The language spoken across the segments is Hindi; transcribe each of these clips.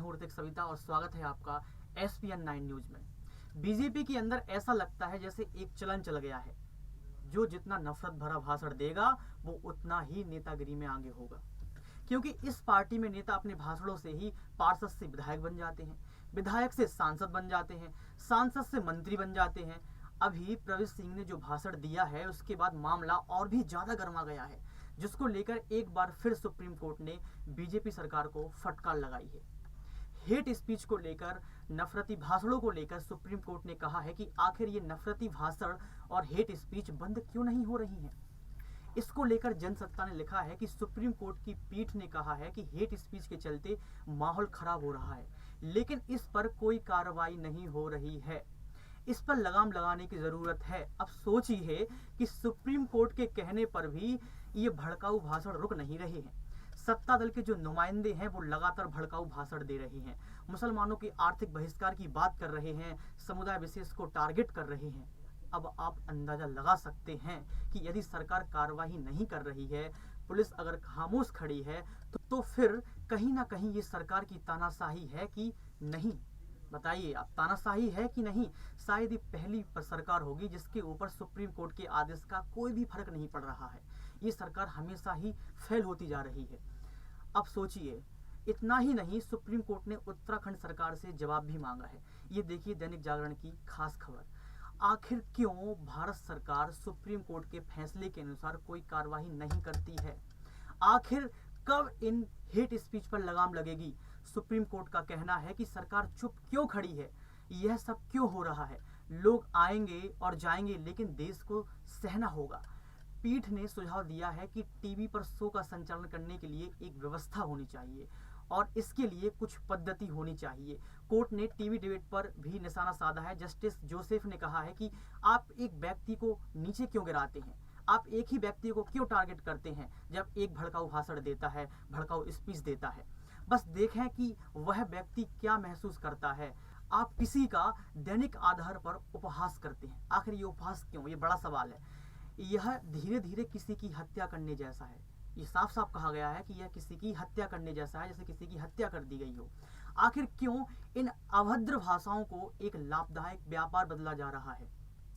हूं ऋतिक सविता और स्वागत है आपका SPN9 न्यूज में। बीजेपी के अंदर ऐसा लगता है जैसे एक चलन चल गया है, जो जितना नफरत भरा भाषण देगा वो उतना ही नेतागिरी में आगे होगा। क्योंकि इस पार्टी में नेता अपने भाषणों से ही पार्षद से विधायक बन जाते हैं, विधायक से सांसद बन जाते हैं, सांसद से मंत्री बन जाते हैं। अभी प्रवेश सिंह ने जो भाषण दिया है उसके बाद मामला और भी ज्यादा गर्मा गया है, जिसको लेकर एक बार फिर सुप्रीम कोर्ट ने बीजेपी सरकार को फटकार लगाई है। हेट स्पीच को लेकर, नफरती भाषणों को लेकर सुप्रीम कोर्ट ने कहा है कि आखिर ये नफरती भाषण और हेट स्पीच बंद क्यों नहीं हो रही हैं। इसको लेकर जनसत्ता ने लिखा है कि सुप्रीम कोर्ट की पीठ ने कहा है कि हेट स्पीच के चलते माहौल खराब हो रहा है, लेकिन इस पर कोई कार्रवाई नहीं हो रही है। इस पर लगाम लगाने की जरूरत है। अब सोचिए कि सुप्रीम कोर्ट के कहने पर भी ये भड़काऊ भाषण रुक नहीं रहे हैं। सत्ता दल के जो नुमाइंदे हैं वो लगातार भड़काऊ भाषण दे रहे हैं, मुसलमानों के आर्थिक बहिष्कार की बात कर रहे हैं, समुदाय विशेष को टारगेट कर रहे हैं। अब आप अंदाजा लगा सकते हैं कि यदि सरकार कार्रवाई नहीं कर रही है, पुलिस अगर खामोश खड़ी है, तो फिर कहीं ना कहीं ये सरकार की तानाशाही है कि नहीं। बताइए आप, तानाशाही है कि नहीं। शायद ये पहली सरकार होगी जिसके ऊपर सुप्रीम कोर्ट के आदेश का कोई भी फर्क नहीं पड़ रहा है। ये सरकार हमेशा ही फेल होती जा रही है। अब सोचिए, इतना ही नहीं, सुप्रीम कोर्ट ने उत्तराखंड सरकार से जवाब भी मांगा है। ये देखिए दैनिक जागरण की खास खबर। आखिर क्यों भारत सरकार सुप्रीम कोर्ट के फैसले के अनुसार कोई कार्रवाई नहीं करती है? आखिर कब इन हेट स्पीच पर लगाम लगेगी? सुप्रीम कोर्ट का कहना है कि सरकार चुप क्यों खड़ी है, यह सब क्यों हो रहा है। लोग आएंगे और जाएंगे, लेकिन देश को सहना होगा। पीठ ने सुझाव दिया है कि टीवी पर शो का संचालन करने के लिए एक व्यवस्था होनी चाहिए और इसके लिए कुछ पद्धति होनी चाहिए। कोर्ट ने टीवी डिबेट पर भी निशाना साधा है। जस्टिस जोसेफ ने कहा है कि आप एक व्यक्ति को नीचे क्यों गिराते हैं, आप एक ही व्यक्ति को क्यों टारगेट करते हैं जब एक भड़काऊ भाषण देता है, भड़काऊ स्पीच देता है। बस देखें कि वह व्यक्ति क्या महसूस करता है। आप किसी का दैनिक आधार पर उपहास करते हैं, आखिर ये उपहास क्यों, ये बड़ा सवाल है। यह धीरे धीरे किसी की हत्या करने जैसा है। ये साफ साफ कहा गया है कि यह किसी की हत्या करने जैसा है, जैसे किसी की हत्या कर दी गई हो। आखिर क्यों इन अभद्र भाषाओं को एक लाभदायक व्यापार बदला जा रहा है,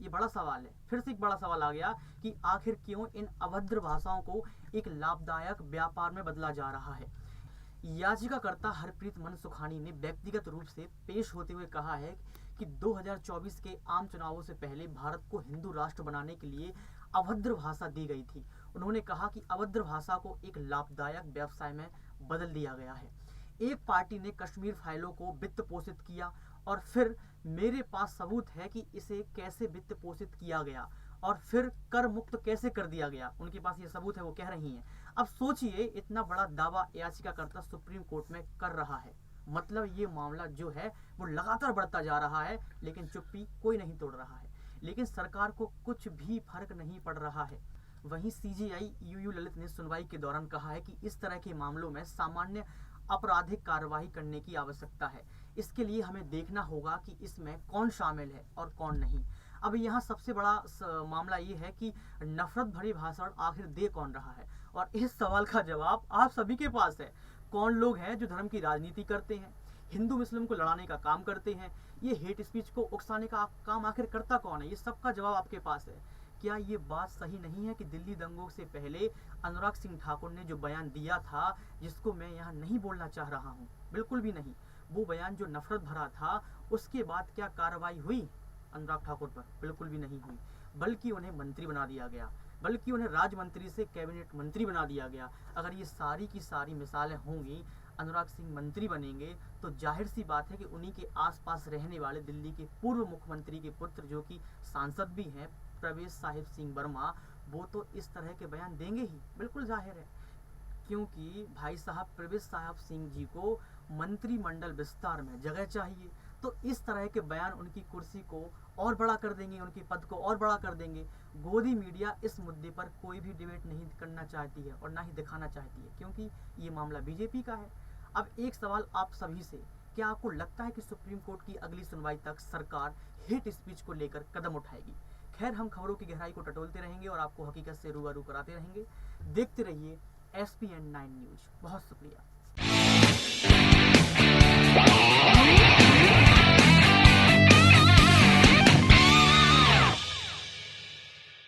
ये बड़ा सवाल है। फिर से एक बड़ा सवाल आ गया कि आखिर क्यों इन अभद्र भाषाओं को एक लाभदायक व्यापार में बदला जा रहा है। याचिकाकर्ता हरप्रीत मन सुखानी ने व्यक्तिगत रूप से पेश होते हुए कहा है कि 2024 के आम चुनावों से पहले भारत को हिंदू राष्ट्र बनाने के लिए अभद्र भाषा दी गई थी। उन्होंने कहा कि अभद्र भाषा को एक लाभदायक व्यवसाय में बदल दिया गया है। एक पार्टी ने कश्मीर फाइलों को वित्त पोषित किया और फिर मेरे पास सबूत है कि इसे कैसे वित्त पोषित किया गया और फिर कर मुक्त कैसे कर दिया गया। उनके पास ये सबूत है, वो कह रही हैं। अब सोचिए, इतना बड़ा दावा याचिकाकर्ता सुप्रीम कोर्ट में कर रहा है, मतलब ये मामला जो है वो लगातार बढ़ता जा रहा है, लेकिन चुप्पी कोई नहीं तोड़ रहा है। लेकिन सरकार को कुछ भी फर्क नहीं पड़ रहा है। वहीं CJI UU ललित ने सुनवाई के दौरान कहा है कि इस तरह के मामलों में सामान्य आपराधिक कार्रवाई करने की आवश्यकता है। इसके लिए हमें देखना होगा कि इसमें कौन शामिल है और कौन नहीं। अब यहाँ सबसे बड़ा मामला ये है कि नफरत भरी भाषण आखिर दे कौन रहा है, और इस सवाल का जवाब आप सभी के पास है। कौन लोग हैं जो धर्म की राजनीति करते हैं, हिंदू मुस्लिम को लड़ाने का काम करते हैं, ये हेट स्पीच को उकसाने का काम आखिर करता कौन है? ये सबका जवाब आपके पास है। क्या ये बात सही नहीं है कि दिल्ली दंगों से पहले अनुराग सिंह ठाकुर ने जो बयान दिया था, जिसको मैं यहाँ नहीं बोलना चाह रहा हूँ, बिल्कुल भी नहीं, वो बयान जो नफरत भरा था, उसके बाद क्या कार्रवाई हुई अनुराग ठाकुर पर? बिल्कुल भी नहीं हुई, बल्कि उन्हें मंत्री बना दिया गया, बल्कि उन्हें राज्य मंत्री से कैबिनेट मंत्री बना दिया गया। अगर ये सारी की सारी मिसालें होंगी, अनुराग सिंह मंत्री बनेंगे, तो जाहिर सी बात है कि उन्हीं के आसपास रहने वाले दिल्ली के पूर्व मुख्यमंत्री के पुत्र, जो कि सांसद भी हैं, प्रवेश साहिब सिंह वर्मा, वो तो इस तरह के बयान देंगे ही, बिल्कुल जाहिर है। क्योंकि भाई साहब प्रवेश साहिब सिंह जी को मंत्रिमंडल विस्तार में जगह चाहिए, तो इस तरह के बयान उनकी कुर्सी को और बड़ा कर देंगे, उनके पद को और बड़ा कर देंगे। गोदी मीडिया इस मुद्दे पर कोई भी डिबेट नहीं करना चाहती है और ना ही दिखाना चाहती है, क्योंकि ये मामला बीजेपी का है। अब एक सवाल आप सभी से, क्या आपको लगता है कि सुप्रीम कोर्ट की अगली सुनवाई तक सरकार हेट स्पीच को लेकर कदम उठाएगी? खैर, हम खबरों की गहराई को टटोलते रहेंगे और आपको हकीकत से रूबरू कराते रहेंगे। देखते रहिए SPN9 न्यूज। बहुत शुक्रिया। है।